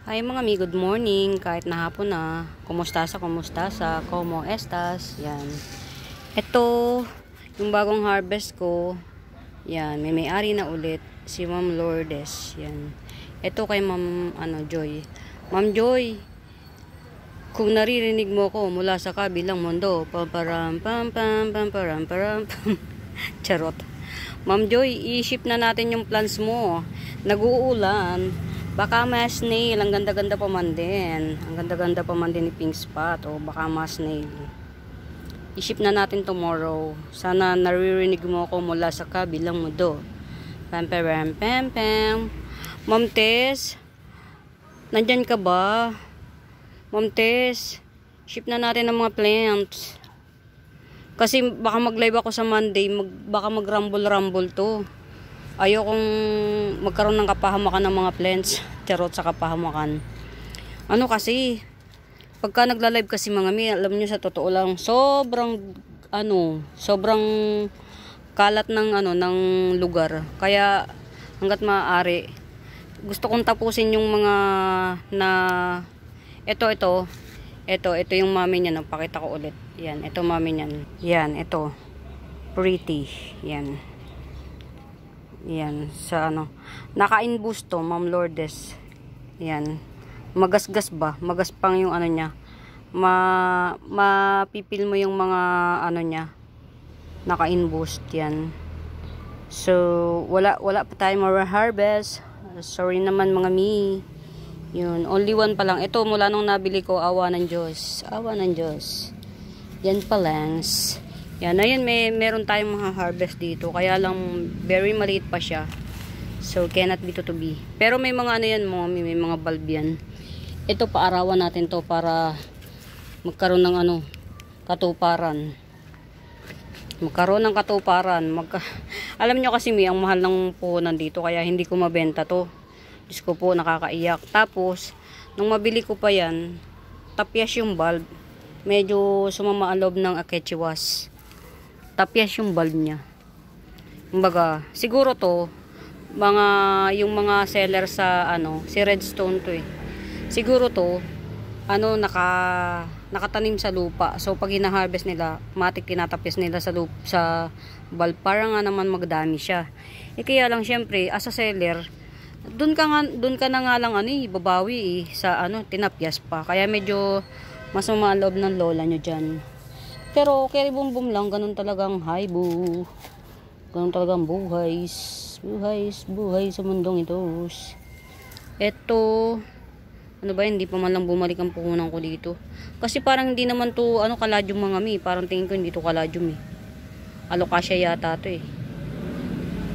Hi mga mi, good morning. Kahit na hapon na. Kumusta sa, como estas? Yan. Ito, yung bagong harvest ko. Yan, may-ari na ulit. Si Ma'am Lourdes. Yan. Ito kay Ma'am Joy. Ma'am Joy, kung naririnig mo ko mula sa kabilang mundo, pamparam pam pam pam param param pam. Charot. Ma'am Joy, i-ship na natin yung plants mo. Nag-uulan. Baka mas snail, ang ganda-ganda pa man din. Ang ganda-ganda pa man din ni Pink Spot. O baka mas snail. I-ship na natin tomorrow. Sana naririnig mo ako mula sa kabilang mundo. Pam pam pam pam. Ma'am Tess, nandyan ka ba? Ma'am Tess, ship na natin ang mga plants. Kasi baka mag-live ako sa Monday, baka mag-rumble-rumble to. Ayokong magkaroon ng kapahamakan ng mga plants. Charot sa kapahamakan. Ano kasi, pagka nagla-live kasi mga mi, alam nyo sa totoo lang, sobrang kalat ng lugar. Kaya hanggat maaari, gusto kong tapusin yung mga na ito yung mami niya, pakita ko ulit. Yan, ito mami niyan. Yan, ito. Pretty. Yan. Yan, sa naka-inboost to, Ma'am Lourdes. Yan. Magasgas ba? Magaspang yung niya. Mapipil mo yung mga niya. Naka-inboost yan. So, wala pa tayo ma-harvest. Sorry naman mga mi. Yun, only one pa lang. Ito, mula nung nabili ko, awa ng Diyos. Awa ng Diyos. Yan pa lang. Yan, ayan, meron tayong mga harvest dito. Kaya lang, very maliit pa siya. So, cannot be to be. Pero may mga yan, may mga bulb yan. Ito, paarawan natin to para magkaroon ng katuparan. Magkaroon ng katuparan. Alam nyo kasi, ang mahal ng puhunan dito. Kaya hindi ko mabenta to. Diyos ko po, nakakaiyak. Tapos, nung mabili ko pa yan, tapyas yung bulb. Medyo sumama ang loob ng akechiwas. Tapyas yung bulb niya. Kumbaga, siguro to, yung mga seller sa, si Redstone to eh. Siguro to, nakatanim sa lupa. So, pag hina-harvest nila, matik tinatapyas nila sa bulb. Para nga naman magdami siya. Kaya lang, syempre, as a seller, dun ka na nga lang, babawi sa, tinapyas pa. Kaya medyo, masama ang loob ng lola nyo dyan. Pero, carry boom boom lang. Ganun talagang haibu. Ganun talagang buhay sa mundong ito. Eto, hindi pa man lang bumalik ang puhunan ko dito. Kasi parang hindi naman to, kaladyum mga mi. Parang tingin ko hindi to kaladyum eh. Alokasya yata to eh.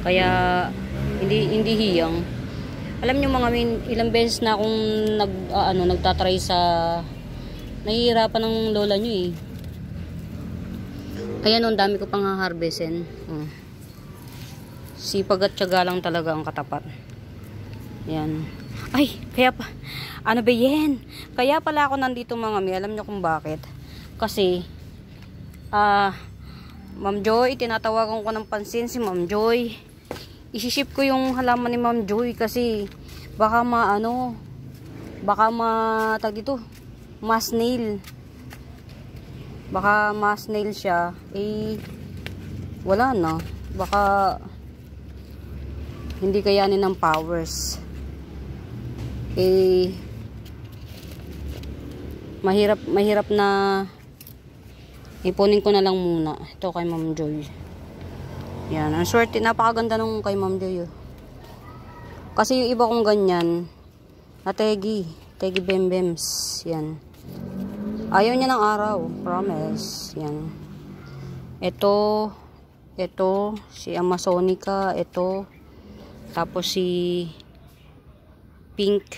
Kaya, hindi hiyang. Alam nyo mga mi, ilang beses na akong nagtatry sa, nahihirapan ng lola nyo eh. Ayan, ang dami ko pang harvestin. Sipag at tiyaga lang talaga ang katapat. Ayan. Ay, kaya pa, ba yan? Kaya pala ako nandito mga mi. Alam nyo kung bakit? Kasi, Ma'am Joy, tinatawagan ko ng pansin si Ma'am Joy. Isiship ko yung halaman ni Ma'am Joy kasi baka mas-nail. Baka mas-nail siya, wala na. Baka hindi kayanin ng powers. Mahirap na ipunin ko na lang muna. Ito kay Ma'am Joy. Yan, ang swerte, napakaganda nung kay Ma'am Joy. Kasi yung iba kong ganyan, na tegi bembems. Yan. Ayaw niya ng araw. Promise. Yan. Ito, si Amazonica. Ito. Tapos si Pink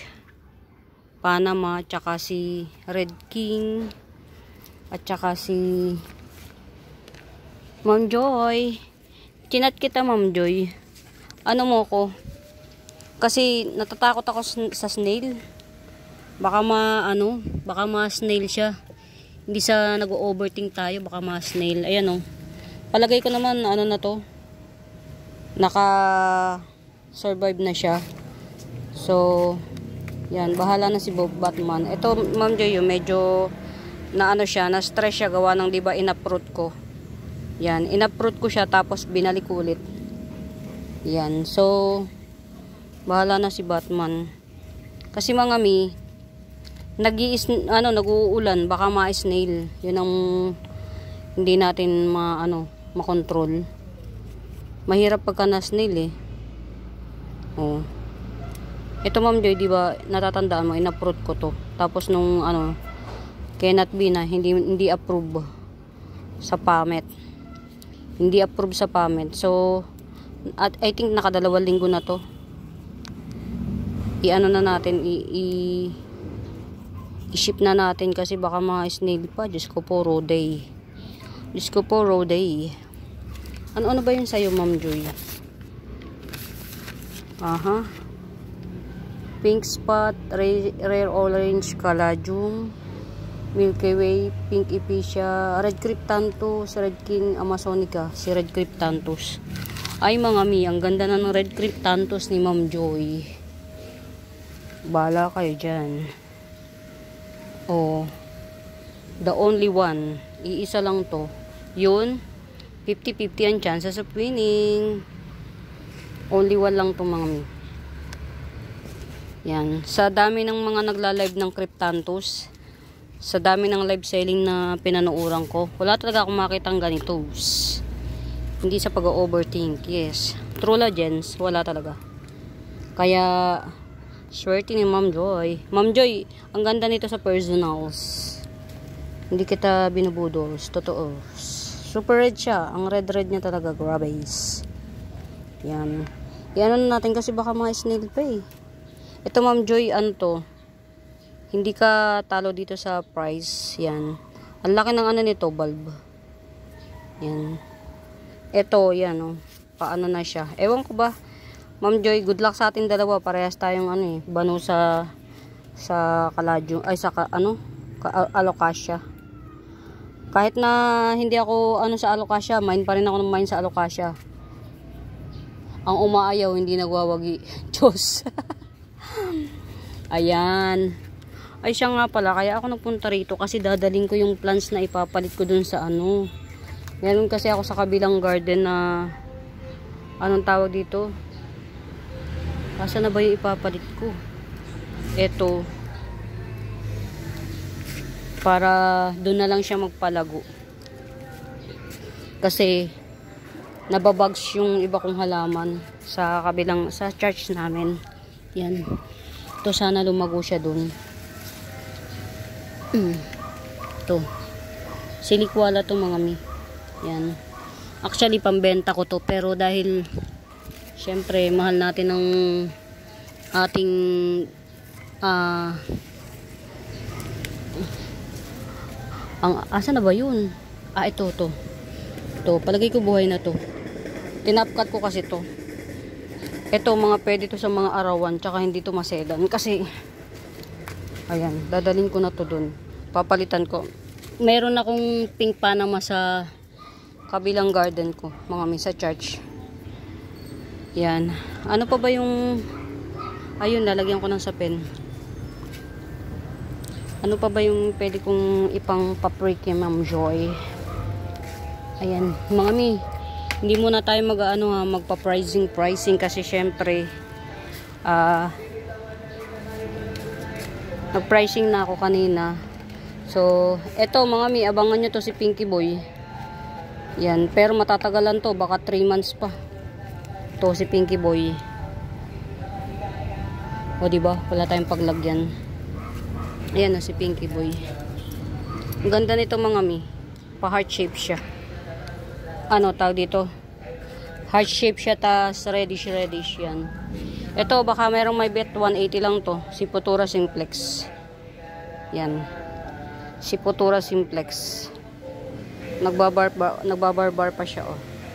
Panama. Tsaka si Red King. At tsaka si Ma'am Joy. Chinat kita, Ma'am Joy. Ano mo ko? Kasi natatakot ako sa snail. Baka ma-snail siya. Hindi sa nag-overthink tayo, baka ma-snail. Ayan palagay ko naman, na to. Naka-survive na siya. So, Yan, bahala na si Bob Batman. Ito, Ma'am Joy, medyo na ano siya, na stress siya gawa ng 'di ba in-uproot ko. Yan, in-uproot ko siya tapos binalik ulit. Yan. So bahala na si Batman. Kasi mga mi, nag-uulan, baka ma-snail. 'Yun ang hindi natin makontrol. Mahirap pagka na-snail eh. Oh. Ito Ma'am Joy, 'di ba, natatandaan mo in-uproot ko 'to. Tapos nung cannot be na hindi approve sa PAMET. Hindi approve sa PAMET. So at I think nakadalawang linggo na 'to. I-ano na natin, i-ship na natin kasi baka mga snail pa. Diyos ko po, Roday. Diyos ko po, Roday. Ano ba yun sa'yo, Ma'am Joy? Aha. Pink spot, rare orange, caladium, Milky Way, pink epicea, red cryptanthus, red king amazonica, si red cryptanthus. Ay mga mi, ang ganda na ng red cryptanthus ni Ma'am Joy. Bala kayo dyan. Oh, the only one. Iisa lang to. Yun, 50-50 ang chances of winning. Only one lang to mga mi. Yan. Sa dami ng mga nagla-live ng cryptanthus, sa dami ng live selling na pinanuuran ko, wala talaga akong makitang ganitos. Hindi sa pag-overthink. Yes. True legends, wala talaga. Kaya swerte ni Ma'am Joy. Ma'am Joy, ang ganda nito sa personals. Hindi kita binubudos. Totoo. Super red siya. Ang red niya talaga. Grabe. Yan. Yan natin kasi baka mga snail pa eh. Ito Ma'am Joy, hindi ka talo dito sa price. Yan. Ang laki ng nito, bulb. Yan. Ito, yan paano na siya. Ewan ko ba. Ma'am Joy, good luck sa atin dalawa. Parehas tayong banu sa caladium. Ay, sa alocasia. Kahit na hindi ako sa alocasia, mine pa rin ako ng mine sa alocasia. Ang umaayaw, hindi nagwawagi. Diyos. Ayan. Ay siya nga pala, kaya ako nagpunta rito kasi dadaling ko yung plants na ipapalit ko dun sa meron kasi ako sa kabilang garden na anong tawag dito, asa na ba yung ipapalit ko? Eto, para dun na lang siya magpalago kasi nababags yung iba kong halaman sa church namin. Yan. Ito sana lumago siya dun. Ito. Silikwala to mga mi. Yan. Actually, pambenta ko to. Pero dahil syempre, mahal natin ng ating asa na ba yun? Ito. Ito. Palagay ko buhay na to. Tinapkat ko kasi to. Ito, mga pwede to sa mga arawan, tsaka hindi to masedan. Kasi, ayan, dadalhin ko na to dun. Papalitan ko. Meron akong pink panama sa kabilang garden ko, mga may sa church. Yan. Ano pa ba yung, ayun, lalagyan ko ng sapin. Ano pa ba yung pwede kong ipang paprik kay Ma'am Joy? Ayan, mga mi. Hindi muna tayo magpa-pricing kasi syempre nag-pricing na ako kanina. So, eto mga mi, abangan nyo to si Pinky Boy. Yan, pero matatagalan to, baka 3 months pa. To si Pinky Boy. O diba, wala tayong paglagyan. Ayan si Pinky Boy. Ang ganda nito mga mi. Pa heart shape siya. Tawag dito, heart shape siya, tas reddish yan. Ito baka merong may bet, 180 lang to, si Futura Simplex. Yan, si Futura Simplex, nagbabar pa siya.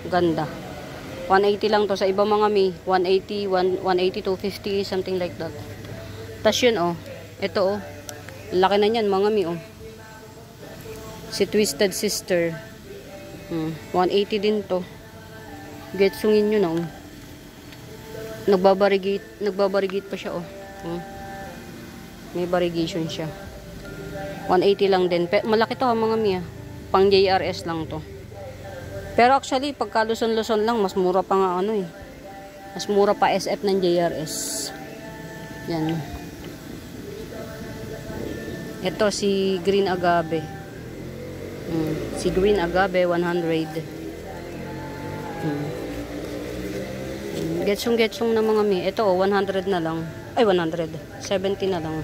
Ganda. 180 lang to. Sa iba mga mi 180, 180 250, something like that. Tas yun ito laki na niyan mga mi si Twisted Sister. 180 din to. Getsungin nyo na nagbabarigate pa siya May variegation siya. 180 lang din. Malaki to ha mga Mia. Pang JRS lang to. Pero actually, pagka Luzon lang, mas mura pa nga ano eh. Mas mura pa SF ng JRS. Yan. Ito si Green Agave. Si Green Agave 100. Getsong na mga mi. Ito 100 na lang. Ay 100. 70 na lang.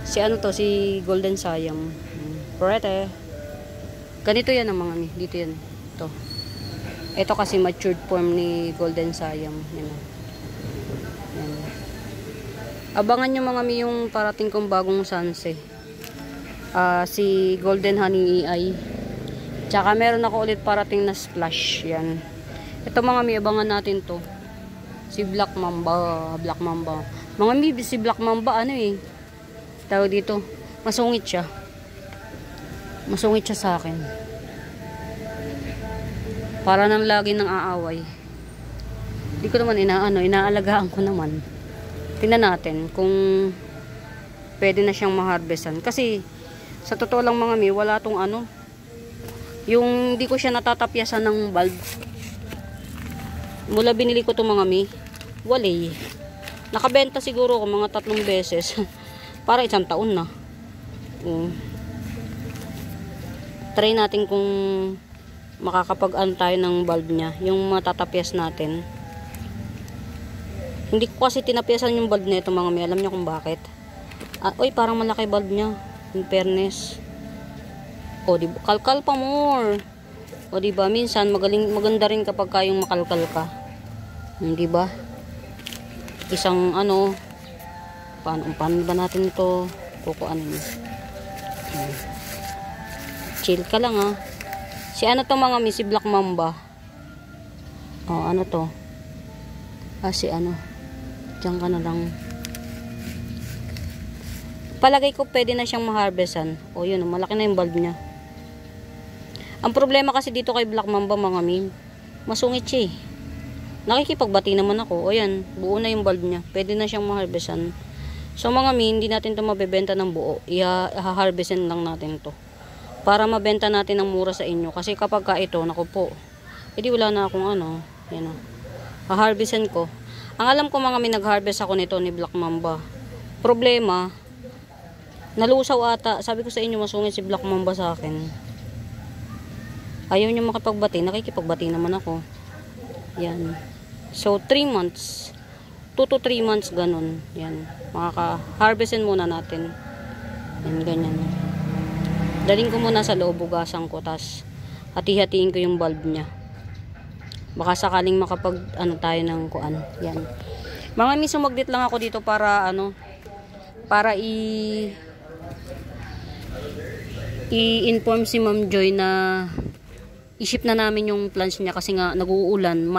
Si ano to, si Golden Siam. Prete. Ganito yan ang mga mi. Dito yan. Ito. Ito kasi matured form ni Golden Siam. Yan. Yan. Abangan nyo mga mi yung parating kong bagong Sanse. Si Golden Honey AI. Tsaka meron ako ulit parating na Splash. Yan. Ito mga mi, abangan natin to. Si Black Mamba. Black Mamba. Mga mi, si Black Mamba ano eh. Tawag dito. Masungit siya. Masungit siya sa akin. Para nang lagi nang aaway. Hindi ko naman inaalagaan ko naman. Tingnan natin kung pwede na siyang maharvestan. Kasi sa totoo lang mga mi, wala tong ano. Yung hindi ko siya natatapyasan ng bulb. Mula binili ko itong mga mi, wala eh. Nakabenta siguro ko mga 3 beses. Para 1 taon na. Try natin kung makakapag-an tayo ng bulb niya. Yung matatapyas natin. Hindi ko kasi tinapyasan yung bulb nito mga mi. Alam niyo kung bakit? Oy, parang malaki bulb niya. In fairness. O, diba? Kalkal pa more. O, diba? Minsan, maganda rin kapag kayong makalkal ka. Hindi ba? Isang, paano ba natin ito kukuanin? Chill ka lang, ha? Si ano to mga mi? Si Black Mamba. O, ano to? Si ano? Diyan ka na lang. Palagay ko pwede na siyang maharvestan. O, yun. Malaki na yung bulb niya. Ang problema kasi dito kay Black Mamba mga mi, masungit siya eh. Nakikipagbati naman ako. O yan, buo na yung bulb niya. Pwede na siyang maharvestan. So mga mi, hindi natin ito mabebenta ng buo. I-harvestan lang natin to. Para mabenta natin ng mura sa inyo. Kasi kapag ka ito, naku po, edi wala na akong yan o. Ha-harvestan ko. Ang alam ko mga mi, nag-harvest ako nito ni Black Mamba. Problema, nalusaw ata. Sabi ko sa inyo, masungit si Black Mamba sa akin. Ayaw niya makipagbati. Nakikipagbati naman ako. Yan. So, 3 months. 2 to 3 months, ganun. Yan. Makaka-harvestin muna natin. Yan, ganyan. Daling ko muna sa loob, bugasan ko. Tapos, hati-hatiin ko yung bulb niya. Baka sakaling makapag, tayo ng kuan. Yan. Mga mi, sumaglit lang ako dito para, para i-inform si Ma'am Joy na i-ship na namin yung plants niya kasi nga nag-uulan,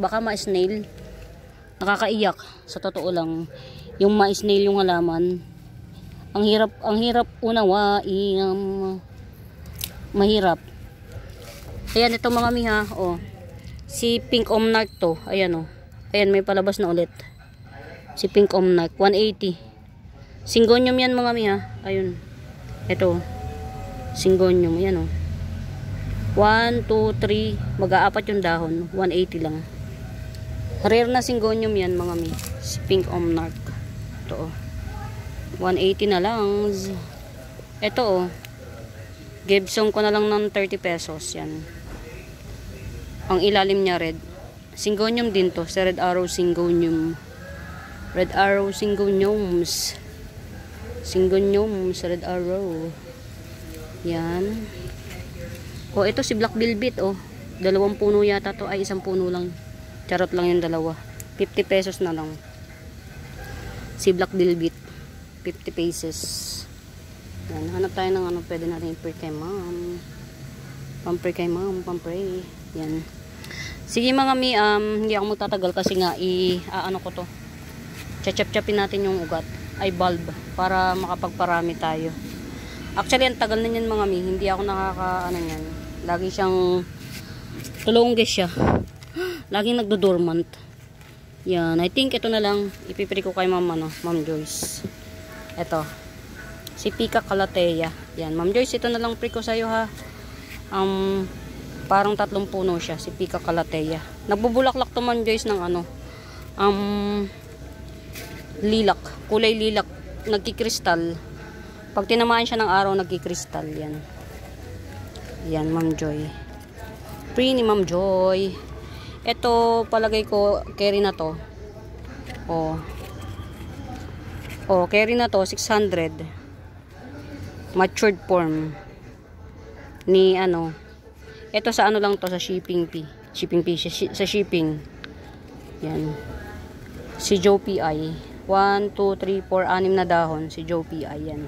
baka ma-snail. Nakakaiyak sa totoo lang. Yung ma-snail yung halaman. Ang hirap unawain. Mahirap. Ayan ito mga mi ha, si Pink Omnarch to. Ayan Ayan, may palabas na ulit. Si Pink Omnarch 180. Syngonium yan mga mi ha. Ayun. Ito. Syngonium, ayan 1, 2, 3, mag-aapat yung dahon, 180 lang. Rare na Syngonium yan mga mi. Si Pink Omnarch. Ito 180 na lang. Ito Gibson ko na lang ng 30 pesos yan. Ang ilalim niya red. Syngonium din to, sa Red Arrow Syngonium. Red Arrow Syngoniums. Syngonium sa Red Arrow. Yan. Ito si Black Velvet 2 puno yata to, ay 1 puno lang. Charot lang yung dalawa. 50 pesos na lang. Si Black Velvet 50 pesos. Yan, hanap tayo ng pwede natin i-pray kay ma'am. Pampray kay ma'am, pampray. Yan. Sige mga mi, hindi ako magtatagal kasi nga ko to. Chachap-chapin natin yung ugat. Ay bulb para makapagparami tayo. Actually, ang tagal na niyan mga mi. Hindi ako niyan. Lagi siyang tulongges siya. Laging nagdo-dormant. Yan. I think ito na lang. Ipipili ko kay Ma'am Joyce. Ito. Si Pica Calathea. Yan. Ma'am Joyce, ito na lang pre ko sa'yo ha. Parang 3 puno siya. Si Pica Calathea. Nagbubulaklak to Ma'am Joyce ng ano. Lilac. Kulay lilac. Nagkikristal. Pag tinamaan siya ng araw, nagkikristal. Yan. Yan, Ma'am Joy. Pre ni Ma'am Joy. Ito, palagay ko, carry na to. Oh. Oh, carry na to, 600. Matured form. Ni ano. Ito sa ano lang to, sa shipping fee. Shipping fee, sa shipping. Yan. Si Joe PI. 1, 2, 3, 4, 6 na dahon. Si Joe PI, yan.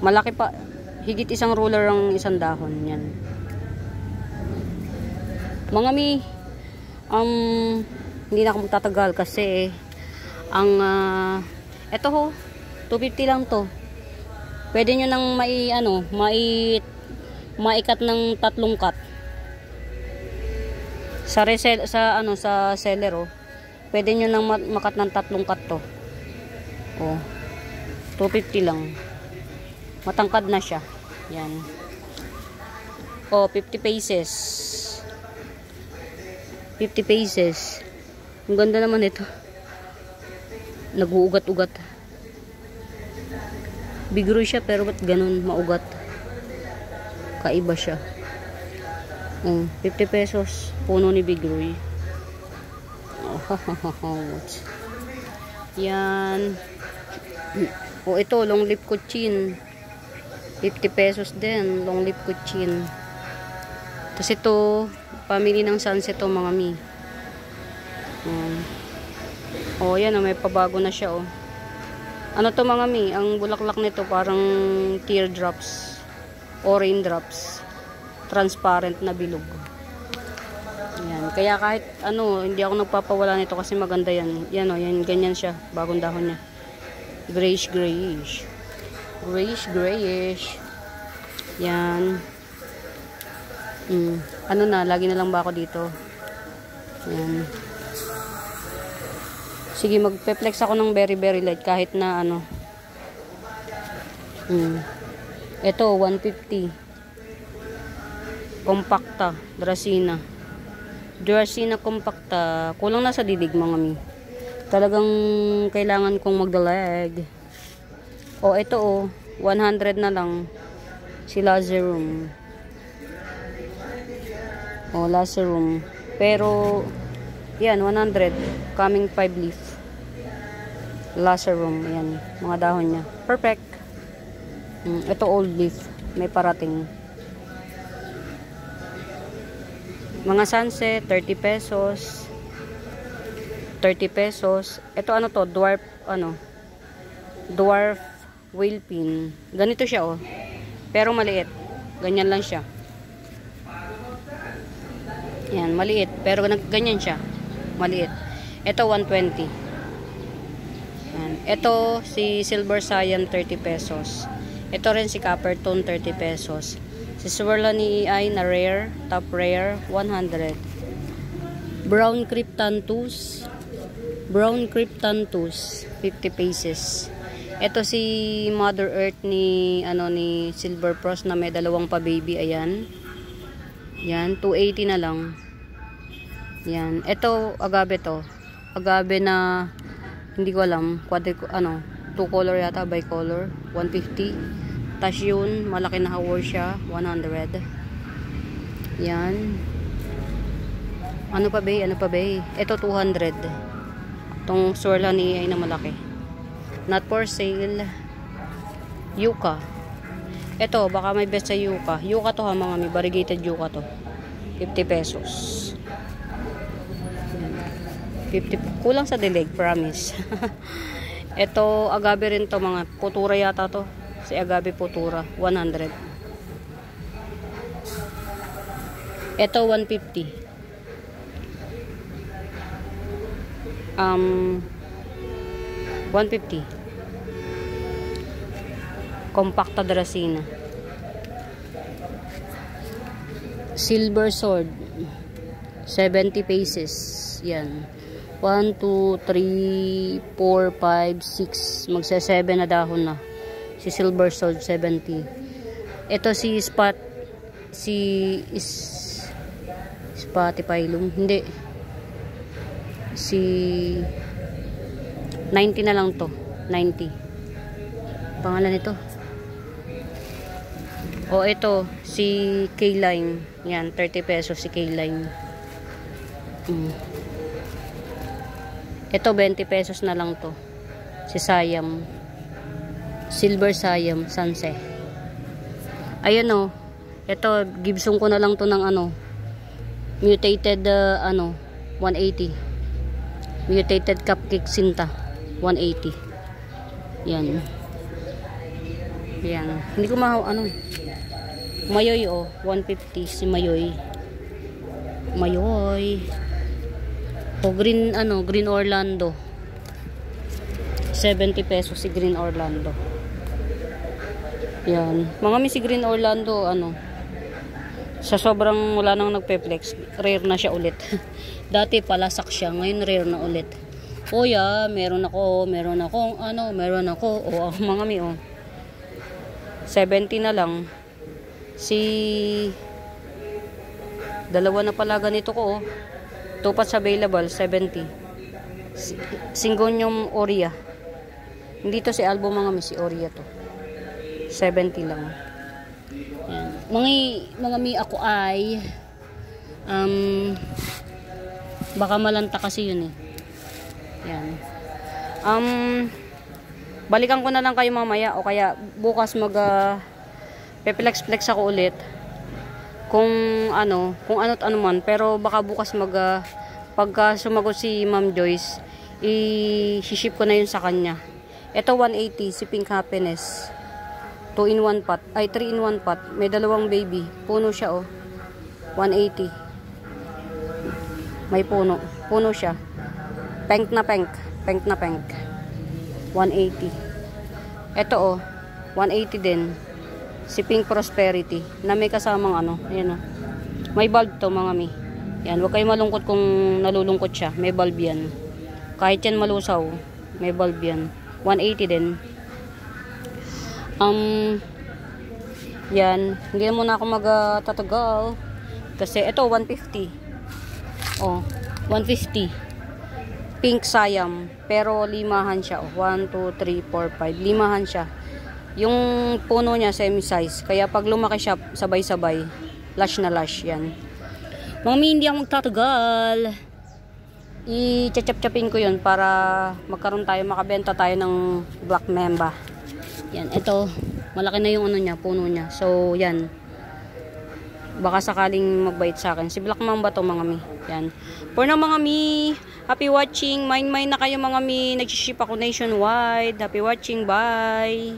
Malaki pa. Higit isang ruler ang isang dahon. Yan. Mga mi, hindi na ako magtatagal kasi eto ho, 250 lang to. Pwede nyo nang maikat ng 3 cut. Sa seller oh. Pwede nyo nang makat ng 3 cut to. Oh. 250 lang. Matangkad na siya. Yan. Oh, 50 pesos. 50 pesos. Ang ganda naman ito. Nag-uugat-ugat. Bigroy siya pero ba't ganun maugat? Kaiba siya. 50 pesos. Puno ni Bigroy. Yan. O ito, long lip kuchin. 50 pesos din. Long lip kuchin. Tapos ito, pamili ng sunset to mga mi. Oh, yan may pabago na siya oh. Ano to mga mi? Ang bulaklak nito parang teardrops o raindrops. Transparent na bilog. Yan. Kaya kahit hindi ako nagpapawala nito kasi maganda yan. Yan oh, yan ganyan siya. Bagong dahon niya. Grayish. Yan. Lagi na lang ba ako dito? Yan. Sige, magpe-flex ako ng very light kahit na Ito, 150. Compacta, Dracena. Dracena compacta. Kulang na sa dilig mga mi. Talagang kailangan kong magdalag. O, ito 100 na lang. Si Lazarum. O, Lazarum. Pero, yan, 100. Coming 5 leaf. Lazarum. Yan, mga dahon niya. Perfect. Ito old leaf. May parating. Mga sunset, 30 pesos. 30 pesos. Ito to? Dwarf whale pin. Ganito siya oh. Pero maliit. Ganyan lang siya. Yan, maliit. Pero ganyan siya. Maliit. Ito 120. Yan. Ito si Silver Cyan 30 pesos. Ito rin si Copper Tone 30 pesos. Si Swirla ni EI na rare, top rare 100. Brown Cryptanthus 50 pesos. Ito si Mother Earth ni Silver Frost na may 2 pa baby, ayan. Yan, 280 na lang. Yan. Ito agave to. Agave na hindi ko alam, 2 color yata, bicolor, 150. Tas yun, malaki na award siya, 100. Yan. Ano pa ba? Ito 200. Itong swirla ni ay na malaki. Not for sale. Yucca. Ito, baka may best sa yucca. Yucca to ha mga may variegated yucca to. 50 pesos. 50. Kulang sa dilig, promise. Ito, agave rin to mga. Putura yata to. Si agave putura, 100. Ito 150. 150. Compacta Dracena. Silver Sword 70 pesos. Yan. 1, 2, 3, 4, 5, 6. Magse-7 na dahon na. Si Silver Sword, 70. Ito si Spatifylum. Hindi. Si 90 na lang to. 90. Pangalan nito. O ito, si K-Line. Yan, 30 pesos si K-Line. Ito, 20 pesos na lang to. Si Siam. Silver Siam, Sanse. Ayan o. Ito, Gibson ko na lang to ng mutated, 180. Mutated cupcake Sinta, 180. Yan. Yan. Hindi ko Mayoy 150 si Mayoy. O Green Orlando. 70 pesos si Green Orlando. Yan. Mga si Green Orlando sa sobrang wala nang nagpe-flex, rare na siya ulit. Dati palasak siya, ngayon rare na ulit. Kuya, meron ako. O mga 70 na lang. Dalawa na pala ganito ko. 2 pats available, 70. Syngonium Aurea. Hindi to si Albo si Aurea to. 70 lang. Yan. Mga ako ay baka malanta kasi yun eh. Yan. Balikan ko na lang kayo mamaya o kaya bukas pe-flex ako ulit kung ano't ano man, pero baka bukas pagka sumagot si Ma'am Joyce, i-ship ko na yun sa kanya. Ito 180 si Pink Happiness, 3 in 1 pot, may dalawang baby, puno siya 180, may puno siya, pink na pink, 180. Ito 180 din si Pink Prosperity na may kasamang ayan may bulb to mga mi. Yan, huwag kayo malungkot kung nalulungkot siya, may bulb yan. Kahit yan malusaw, may bulb yan. 180 din. Yan, hindi na muna ako magtatagal kasi ito 150. 150 Pink Siam, pero limahan siya. 1, 2, 3, 4, 5, limahan siya. Yung puno niya semi-size, kaya pag lumaki siya sabay-sabay, lash na lash yan. Mami, hindi ako magtatagal. I-chap-chapin ko yun para makabenta tayo ng Black Mamba. Yan, ito malaki na yung puno niya. So yan, baka sakaling magbait sa akin si Black Mamba to mga mi. Yan, for now mga mi, happy watching. Mine na kayo mga mi. Nag-ship ako nationwide. Happy watching, bye.